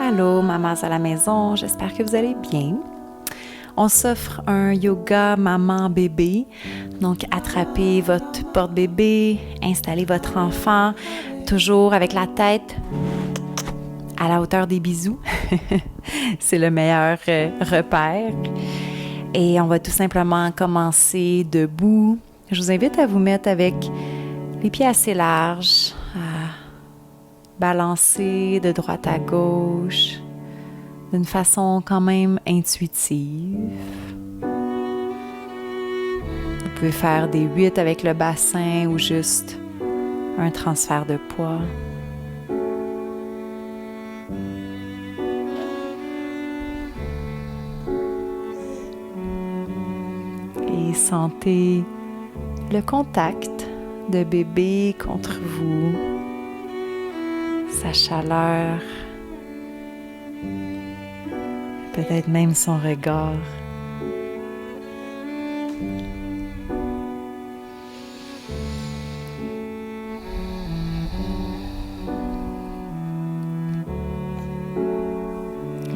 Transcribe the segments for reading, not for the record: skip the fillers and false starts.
Allô, mamas à la maison, j'espère que vous allez bien. On s'offre un yoga maman-bébé, donc attrapez votre porte-bébé, installez votre enfant, toujours avec la tête à la hauteur des bisous. C'est le meilleur repère. Et on va tout simplement commencer debout. Je vous invite à vous mettre avec les pieds assez larges, à balancer de droite à gauche d'une façon quand même intuitive. Vous pouvez faire des 8 avec le bassin ou juste un transfert de poids. Et sentez le contact de bébé contre vous, sa chaleur, peut-être même son regard.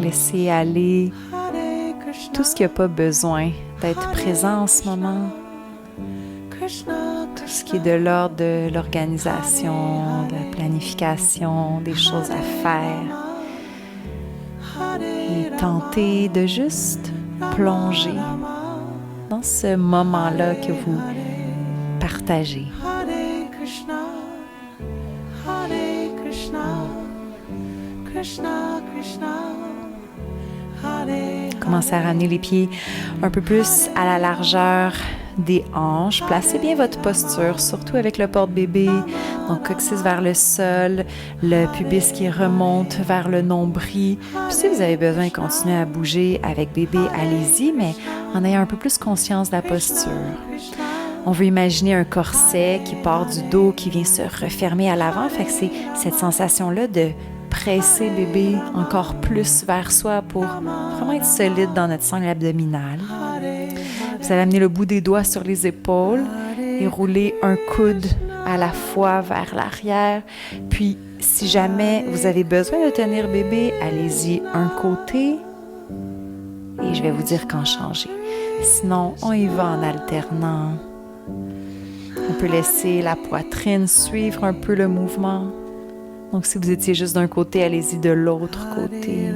Laissez aller tout ce qui n'a pas besoin d'être présent en ce moment. Tout ce qui est de l'ordre de l'organisation, de la planification, des choses à faire. Et tentez de juste plonger dans ce moment-là que vous partagez. Commencez à ramener les pieds un peu plus à la largeur des hanches. Placez bien votre posture, surtout avec le porte-bébé. Donc, coccyx vers le sol, le pubis qui remonte vers le nombril. Puis, si vous avez besoin de continuer à bouger avec bébé, allez-y, mais en ayant un peu plus conscience de la posture. On veut imaginer un corset qui part du dos, qui vient se refermer à l'avant. Fait que c'est cette sensation-là de presser bébé encore plus vers soi pour vraiment être solide dans notre sangle abdominale. Vous allez amener le bout des doigts sur les épaules et rouler un coude à la fois vers l'arrière. Puis, si jamais vous avez besoin de tenir bébé, allez-y un côté et je vais vous dire quand changer. Sinon, on y va en alternant. On peut laisser la poitrine suivre un peu le mouvement. Donc, si vous étiez juste d'un côté, allez-y de l'autre côté.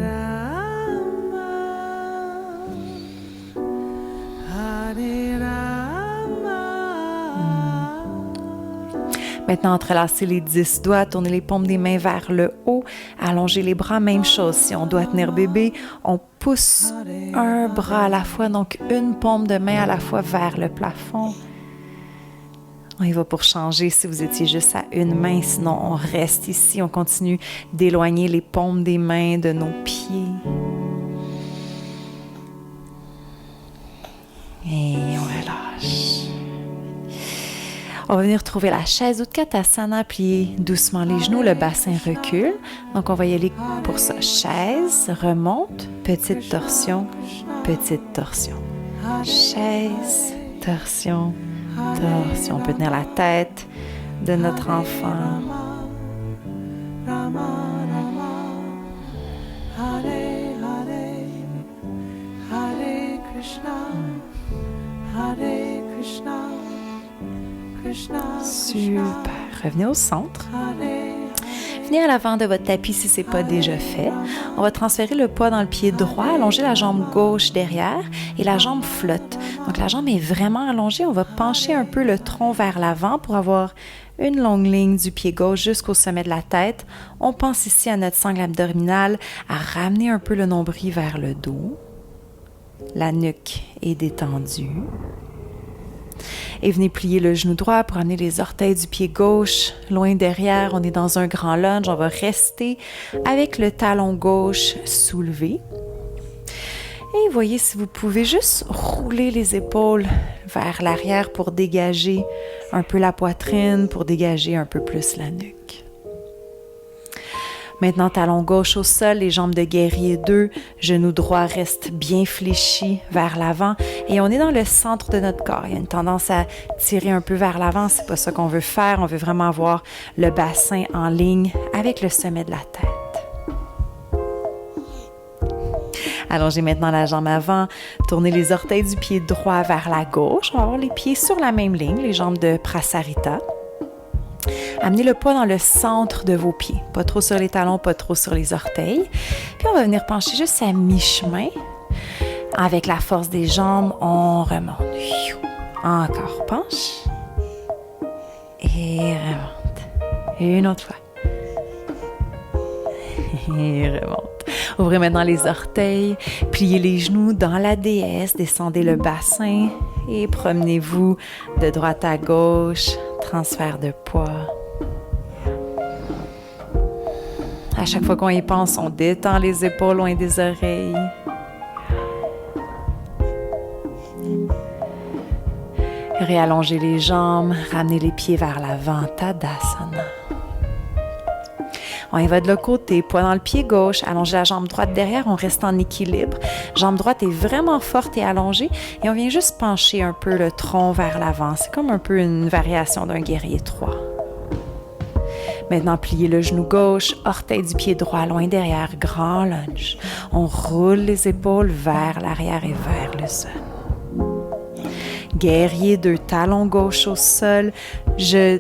Maintenant, entrelacez les 10 doigts, tournez les paumes des mains vers le haut, allongez les bras, même chose. Si on doit tenir bébé, on pousse un bras à la fois, donc une paume de main à la fois vers le plafond. On y va pour changer si vous étiez juste à une main, sinon on reste ici, on continue d'éloigner les paumes des mains de nos pieds. Et on relâche. On va venir trouver la chaise Utkatasana, plier doucement les genoux, le bassin recule. Donc on va y aller pour ça. Chaise, remonte, petite torsion, petite torsion. Chaise, torsion, torsion. On peut tenir la tête de notre enfant. Super. Revenez au centre. Venez à l'avant de votre tapis si ce n'est pas déjà fait. On va transférer le poids dans le pied droit, allonger la jambe gauche derrière et la jambe flotte. Donc la jambe est vraiment allongée. On va pencher un peu le tronc vers l'avant pour avoir une longue ligne du pied gauche jusqu'au sommet de la tête. On pense ici à notre sangle abdominale, à ramener un peu le nombril vers le dos. La nuque est détendue. Et venez plier le genou droit pour amener les orteils du pied gauche loin derrière. On est dans un grand lunge. On va rester avec le talon gauche soulevé. Et voyez si vous pouvez juste rouler les épaules vers l'arrière pour dégager un peu la poitrine, pour dégager un peu plus la nuque. Maintenant, talon gauche au sol, les jambes de guerrier 2, genou droit reste bien fléchi vers l'avant et on est dans le centre de notre corps. Il y a une tendance à tirer un peu vers l'avant, c'est pas ça qu'on veut faire. On veut vraiment avoir le bassin en ligne avec le sommet de la tête. Allongez maintenant la jambe avant, tournez les orteils du pied droit vers la gauche. On va avoir les pieds sur la même ligne, les jambes de Prasarita. Amenez le poids dans le centre de vos pieds, pas trop sur les talons, pas trop sur les orteils. Puis on va venir pencher juste à mi-chemin. Avec la force des jambes, on remonte. Encore, penche. Et remonte. Une autre fois. Et remonte. Ouvrez maintenant les orteils, pliez les genoux dans la déesse, descendez le bassin et promenez-vous de droite à gauche, transfert de poids. À chaque fois qu'on y pense, on détend les épaules loin des oreilles. Réallongez les jambes, ramenez les pieds vers l'avant, Tadasana. On y va de l'autre côté, poids dans le pied gauche, allongez la jambe droite derrière, on reste en équilibre. Jambe droite est vraiment forte et allongée et on vient juste pencher un peu le tronc vers l'avant. C'est comme un peu une variation d'un guerrier 3. Maintenant, pliez le genou gauche, orteil du pied droit loin derrière, grand lunge. On roule les épaules vers l'arrière et vers le sol. Guerrier 2, talon gauche au sol,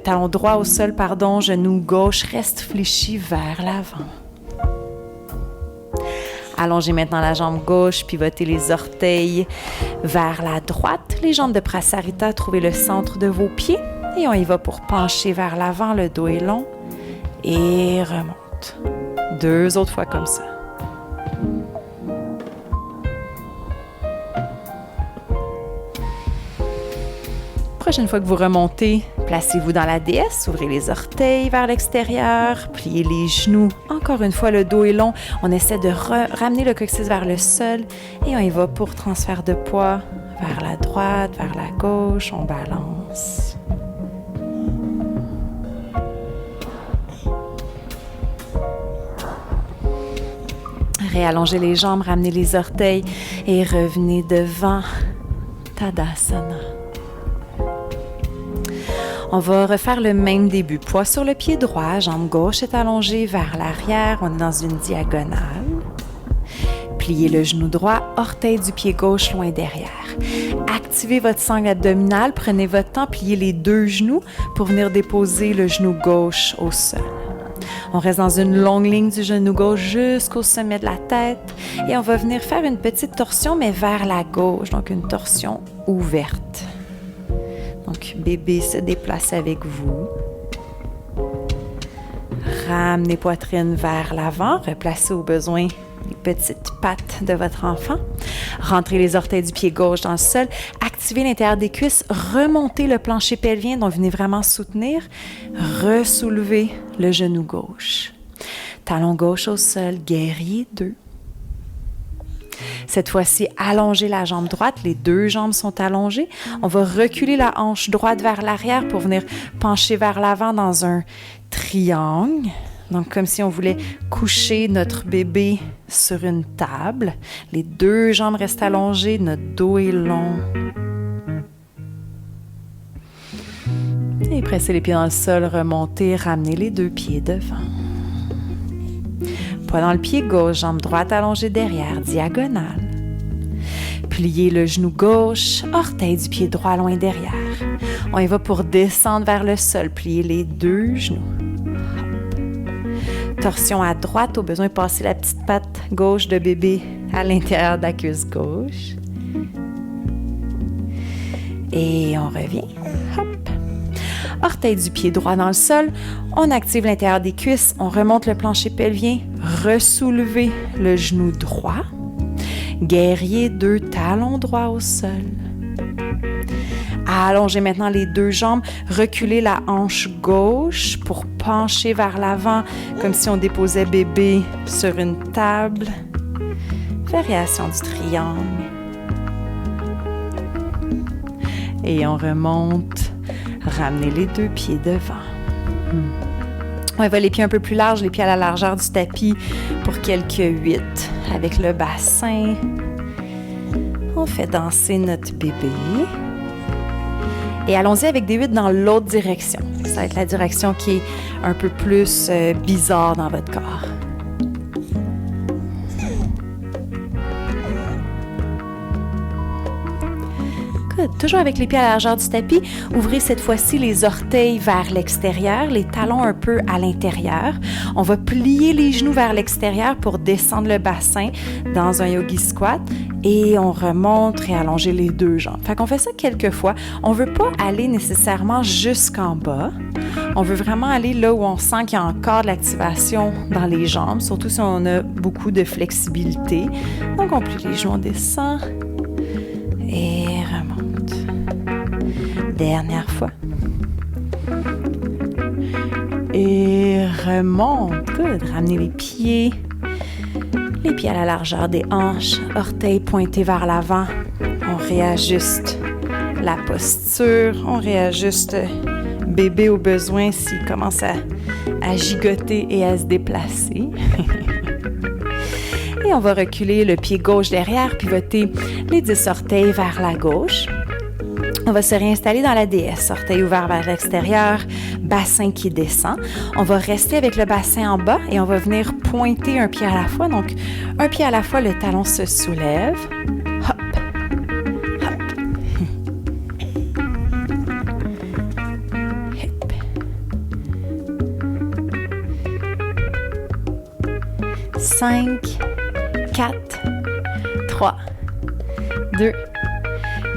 talon droit au sol, genou gauche reste fléchi vers l'avant. Allongez maintenant la jambe gauche, pivotez les orteils vers la droite, les jambes de Prasarita, trouvez le centre de vos pieds et on y va pour pencher vers l'avant, le dos est long et remonte. 2 autres fois comme ça. Prochaine fois que vous remontez, placez-vous dans la déesse, ouvrez les orteils vers l'extérieur, pliez les genoux. Encore une fois, le dos est long. On essaie de ramener le coccyx vers le sol et on y va pour transfert de poids vers la droite, vers la gauche. On balance. Réallongez les jambes, ramenez les orteils et revenez devant Tadasana. On va refaire le même début. Poids sur le pied droit, jambe gauche est allongée vers l'arrière. On est dans une diagonale. Pliez le genou droit, orteil du pied gauche loin derrière. Activez votre sangle abdominale. Prenez votre temps, pliez les 2 genoux pour venir déposer le genou gauche au sol. On reste dans une longue ligne du genou gauche jusqu'au sommet de la tête et on va venir faire une petite torsion mais vers la gauche, donc une torsion ouverte. Donc, bébé se déplace avec vous. Ramenez poitrine vers l'avant. Replacez au besoin les petites pattes de votre enfant. Rentrez les orteils du pied gauche dans le sol. Activez l'intérieur des cuisses. Remontez le plancher pelvien. Donc, venez vraiment soutenir. Ressoulevez le genou gauche. Talon gauche au sol. Guerrier 2. Cette fois-ci, allongez la jambe droite, les 2 jambes sont allongées. On va reculer la hanche droite vers l'arrière pour venir pencher vers l'avant dans un triangle. Donc, comme si on voulait coucher notre bébé sur une table. Les 2 jambes restent allongées, notre dos est long. Et pressez les pieds dans le sol, remontez, ramenez les 2 pieds devant. Poids dans le pied gauche, jambe droite allongée derrière, diagonale. Pliez le genou gauche, orteil du pied droit loin derrière. On y va pour descendre vers le sol, pliez les 2 genoux. Hop. Torsion à droite, au besoin de passer la petite patte gauche de bébé à l'intérieur de la cuisse gauche. Et on revient. Hop. Orteil du pied droit dans le sol, on active l'intérieur des cuisses, on remonte le plancher pelvien, ressoulevez le genou droit. Guerrier 2, talon droit au sol. Allongez maintenant les 2 jambes, reculez la hanche gauche pour pencher vers l'avant, comme si on déposait bébé sur une table. Variation du triangle. Et on remonte. Ramenez les 2 pieds devant. On va les pieds un peu plus larges, les pieds à la largeur du tapis pour quelques 8. Avec le bassin, on fait danser notre bébé. Et allons-y avec des 8 dans l'autre direction. Ça va être la direction qui est un peu plus bizarre dans votre corps. Toujours avec les pieds à la largeur du tapis, ouvrez cette fois-ci les orteils vers l'extérieur, les talons un peu à l'intérieur. On va plier les genoux vers l'extérieur pour descendre le bassin dans un yogi squat et on remonte et allonger les deux jambes. Fait qu'on fait ça quelques fois. On veut pas aller nécessairement jusqu'en bas. On veut vraiment aller là où on sent qu'il y a encore de l'activation dans les jambes, surtout si on a beaucoup de flexibilité. Donc on plie les genoux, on descend et remonte. Dernière fois. Et remonte. Good. Ramenez les pieds à la largeur des hanches, orteils pointés vers l'avant. On réajuste la posture, on réajuste bébé au besoin s'il commence à gigoter et à se déplacer. Et on va reculer le pied gauche derrière, pivoter les 10 orteils vers la gauche. On va se réinstaller dans la déesse, orteil ouvert vers l'extérieur, bassin qui descend. On va rester avec le bassin en bas et on va venir pointer un pied à la fois. Donc, un pied à la fois, le talon se soulève. Hop, hop. Hip. 5, 4, 3, 2,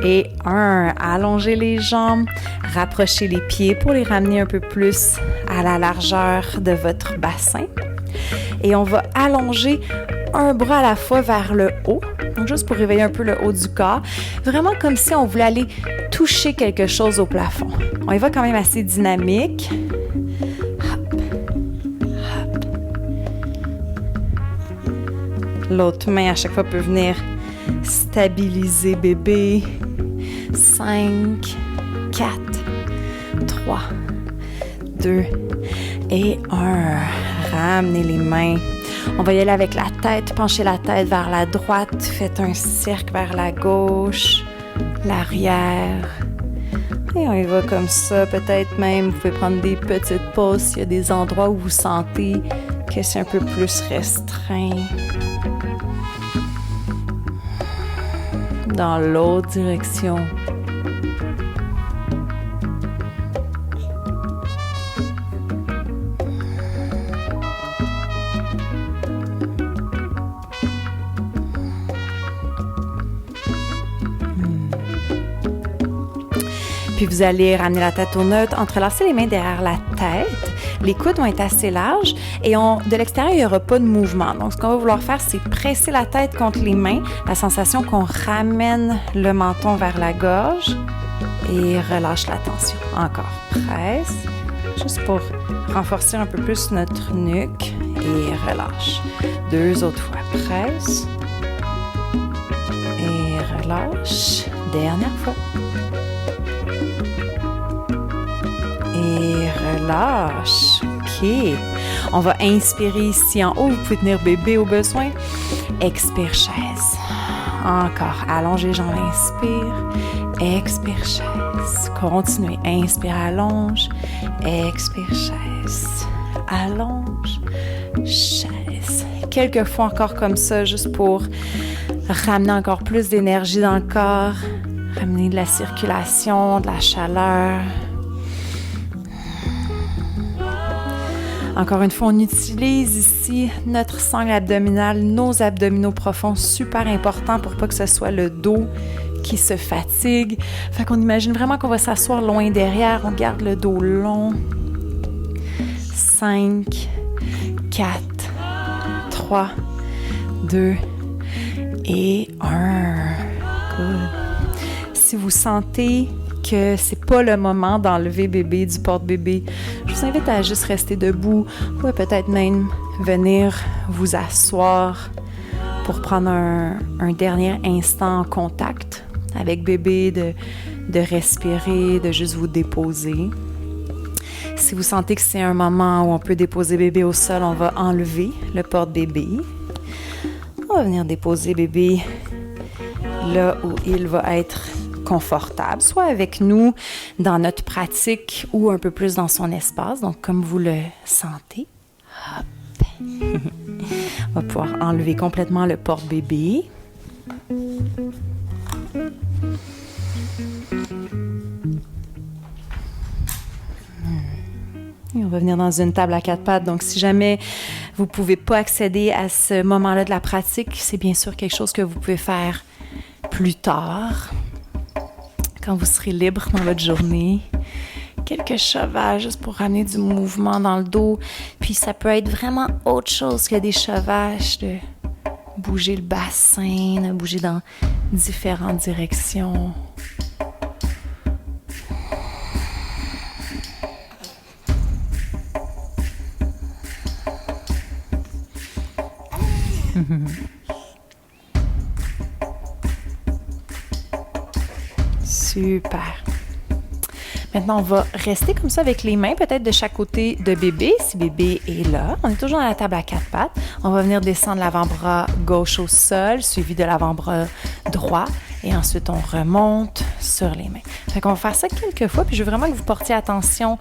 et 1. Allongez les jambes, rapprochez les pieds pour les ramener un peu plus à la largeur de votre bassin. Et on va allonger un bras à la fois vers le haut, donc juste pour réveiller un peu le haut du corps, vraiment comme si on voulait aller toucher quelque chose au plafond. On y va quand même assez dynamique. Hop, hop. L'autre main à chaque fois peut venir stabiliser bébé. 5, 4, 3, 2 et 1. Ramenez les mains. On va y aller avec la tête. Penchez la tête vers la droite. Faites un cercle vers la gauche, l'arrière. Et on y va comme ça. Peut-être même, vous pouvez prendre des petites pauses s'il y a des endroits où vous sentez que c'est un peu plus restreint. Dans l'autre direction. Puis vous allez ramener la tête au neutre, entrelacer les mains derrière la tête. Les coudes vont être assez larges et de l'extérieur, il n'y aura pas de mouvement. Donc, ce qu'on va vouloir faire, c'est presser la tête contre les mains, la sensation qu'on ramène le menton vers la gorge et relâche la tension. Encore, presse, juste pour renforcer un peu plus notre nuque et relâche. 2 autres fois, presse et relâche. Dernière fois. Et relâche. OK. On va inspirer ici en haut. Vous pouvez tenir bébé au besoin. Expire chaise. Encore. Allongez les jambes. Inspire. Expire chaise. Continuez. Inspire, allonge. Expire chaise. Allonge. Chaise. Quelques fois encore comme ça, juste pour ramener encore plus d'énergie dans le corps. Ramener de la circulation, de la chaleur. Encore une fois, on utilise ici notre sangle abdominale, nos abdominaux profonds, super important pour pas que ce soit le dos qui se fatigue. Fait qu'on imagine vraiment qu'on va s'asseoir loin derrière, on garde le dos long. 5, 4, 3, 2 et 1. Good. Si vous sentez que c'est pas le moment d'enlever bébé du porte-bébé, je vous invite à juste rester debout. Vous pouvez peut-être même venir vous asseoir pour prendre un dernier instant en contact avec bébé, de respirer, de juste vous déposer. Si vous sentez que c'est un moment où on peut déposer bébé au sol, on va enlever le porte-bébé. On va venir déposer bébé là où il va être confortable, soit avec nous dans notre pratique ou un peu plus dans son espace, donc comme vous le sentez. Hop. On va pouvoir enlever complètement le porte-bébé. Et on va venir dans une table à 4 pattes. Donc, si jamais vous ne pouvez pas accéder à ce moment-là de la pratique, c'est bien sûr quelque chose que vous pouvez faire plus tard, quand vous serez libre dans votre journée. Quelques chevages juste pour ramener du mouvement dans le dos. Puis ça peut être vraiment autre chose que des chevages, de bouger le bassin, de bouger dans différentes directions. Super. Maintenant, on va rester comme ça avec les mains, peut-être de chaque côté de bébé, si bébé est là. On est toujours dans la table à 4 pattes. On va venir descendre l'avant-bras gauche au sol, suivi de l'avant-bras droit. Et ensuite, on remonte sur les mains. Fait qu'on va faire ça quelques fois. Puis, je veux vraiment que vous portiez attention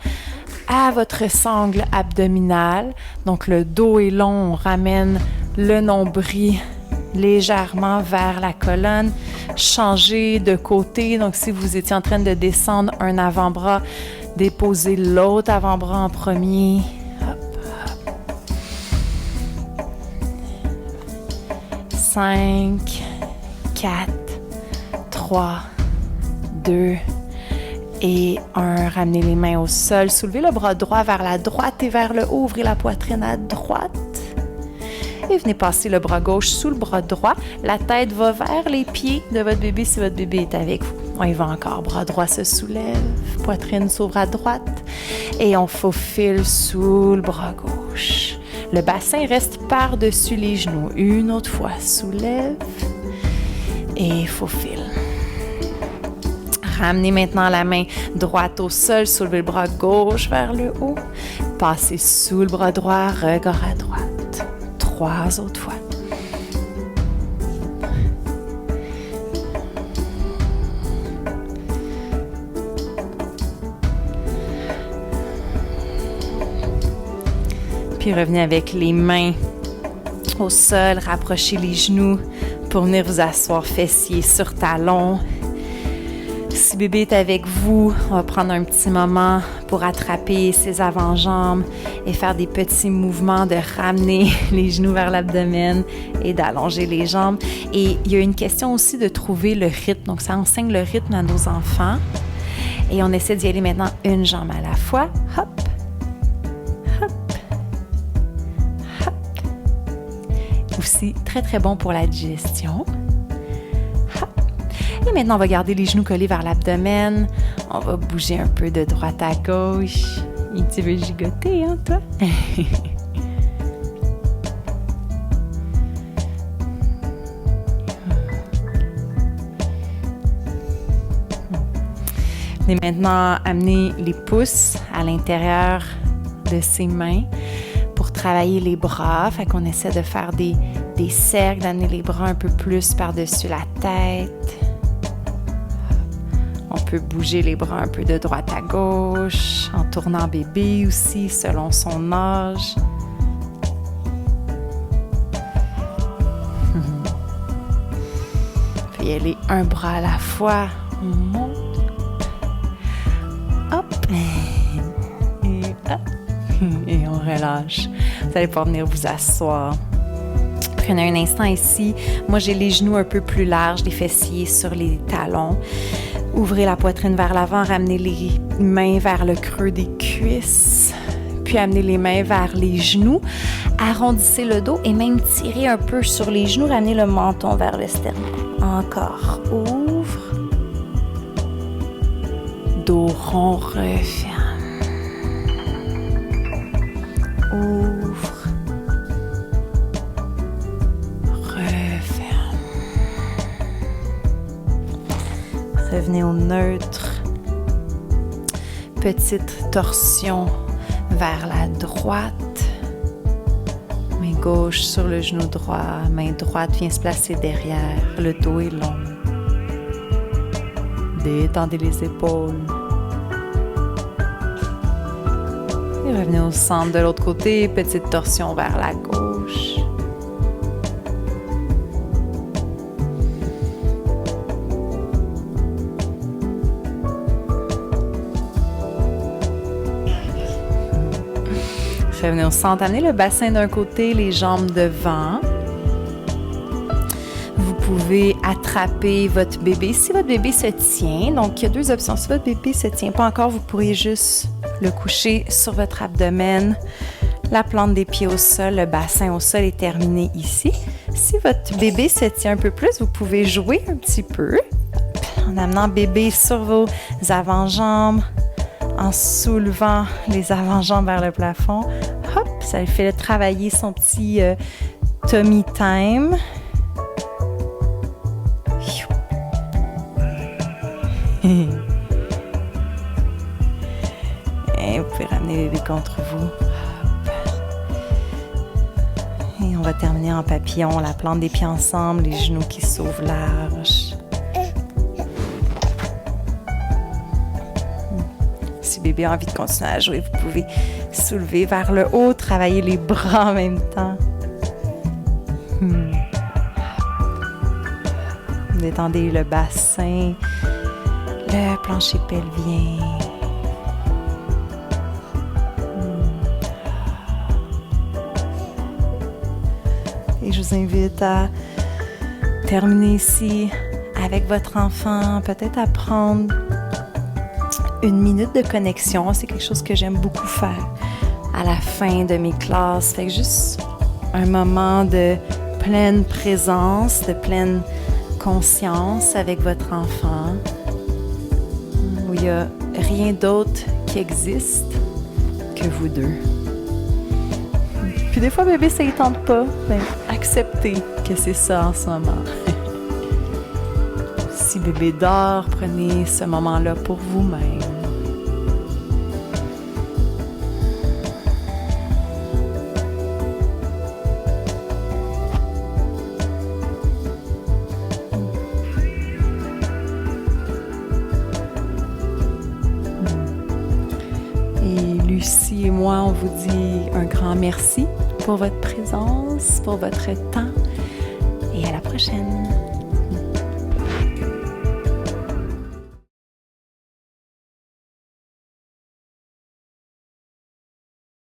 à votre sangle abdominale. Donc, le dos est long. On ramène le nombril légèrement vers la colonne, changer de côté. Donc, si vous étiez en train de descendre un avant-bras, déposez l'autre avant-bras en premier. Hop, hop. 5, 4, 3, 2 et 1. Ramenez les mains au sol. Soulevez le bras droit vers la droite et vers le haut. Ouvrez la poitrine à droite. Et venez passer le bras gauche sous le bras droit. La tête va vers les pieds de votre bébé si votre bébé est avec vous. On y va encore. Bras droit se soulève. Poitrine s'ouvre à droite. Et on faufile sous le bras gauche. Le bassin reste par-dessus les genoux. Une autre fois. Soulève. Et faufile. Ramenez maintenant la main droite au sol. Soulevez le bras gauche vers le haut. Passez sous le bras droit. Regard à droite. 3 autres fois. Puis revenez avec les mains au sol, rapprochez les genoux pour venir vous asseoir fessiers sur talons. Si bébé est avec vous, on va prendre un petit moment pour attraper ses avant-jambes et faire des petits mouvements de ramener les genoux vers l'abdomen et d'allonger les jambes. Et il y a une question aussi de trouver le rythme. Donc, ça enseigne le rythme à nos enfants. Et on essaie d'y aller maintenant une jambe à la fois. Hop, hop, hop. Aussi très, très bon pour la digestion. Et maintenant, on va garder les genoux collés vers l'abdomen. On va bouger un peu de droite à gauche. Et tu veux gigoter, hein, toi? Et maintenant, amener les pouces à l'intérieur de ses mains pour travailler les bras. Fait qu'on essaie de faire des cercles, d'amener les bras un peu plus par-dessus la tête. On peut bouger les bras un peu de droite à gauche, en tournant bébé aussi, selon son âge. On peut y aller un bras à la fois. On monte. Hop. Et hop. Et on relâche. Vous allez pouvoir venir vous asseoir. Prenez un instant ici. Moi, j'ai les genoux un peu plus larges, les fessiers sur les talons. Ouvrez la poitrine vers l'avant, ramenez les mains vers le creux des cuisses, puis amenez les mains vers les genoux. Arrondissez le dos et même tirez un peu sur les genoux, ramenez le menton vers le sternum. Encore, ouvre. Dos rond, referme. Ouvre. Revenez au neutre. Petite torsion vers la droite. Main gauche sur le genou droit. Main droite vient se placer derrière. Le dos est long. Détendez les épaules. Et revenez au centre de l'autre côté. Petite torsion vers la gauche. Revenez au centre, amenez le bassin d'un côté, les jambes devant. Vous pouvez attraper votre bébé. Si votre bébé se tient, donc il y a deux options. Si votre bébé ne se tient pas encore, vous pourriez juste le coucher sur votre abdomen, la plante des pieds au sol, le bassin au sol est terminé ici. Si votre bébé se tient un peu plus, vous pouvez jouer un petit peu en amenant bébé sur vos avant-jambes, en soulevant les avant-jambes vers le plafond. Hop, ça lui fait travailler son petit tummy time. Et vous pouvez ramener bébé contre vous. Et on va terminer en papillon, la plante des pieds ensemble, les genoux qui s'ouvrent large. Si bébé a envie de continuer à jouer, vous pouvez soulever vers le haut, travailler les bras en même temps. Détendez le bassin, le plancher pelvien. Et je vous invite à terminer ici avec votre enfant, peut-être à prendre une minute de connexion. C'est quelque chose que j'aime beaucoup faire à la fin de mes classes. Fait que juste un moment de pleine présence, de pleine conscience avec votre enfant, où il n'y a rien d'autre qui existe que vous deux. Puis des fois, bébé, ça ne tente pas. Ben, acceptez que c'est ça en ce moment. Si bébé dort, prenez ce moment-là pour vous-même. Lucie et moi, on vous dit un grand merci pour votre présence, pour votre temps et à la prochaine.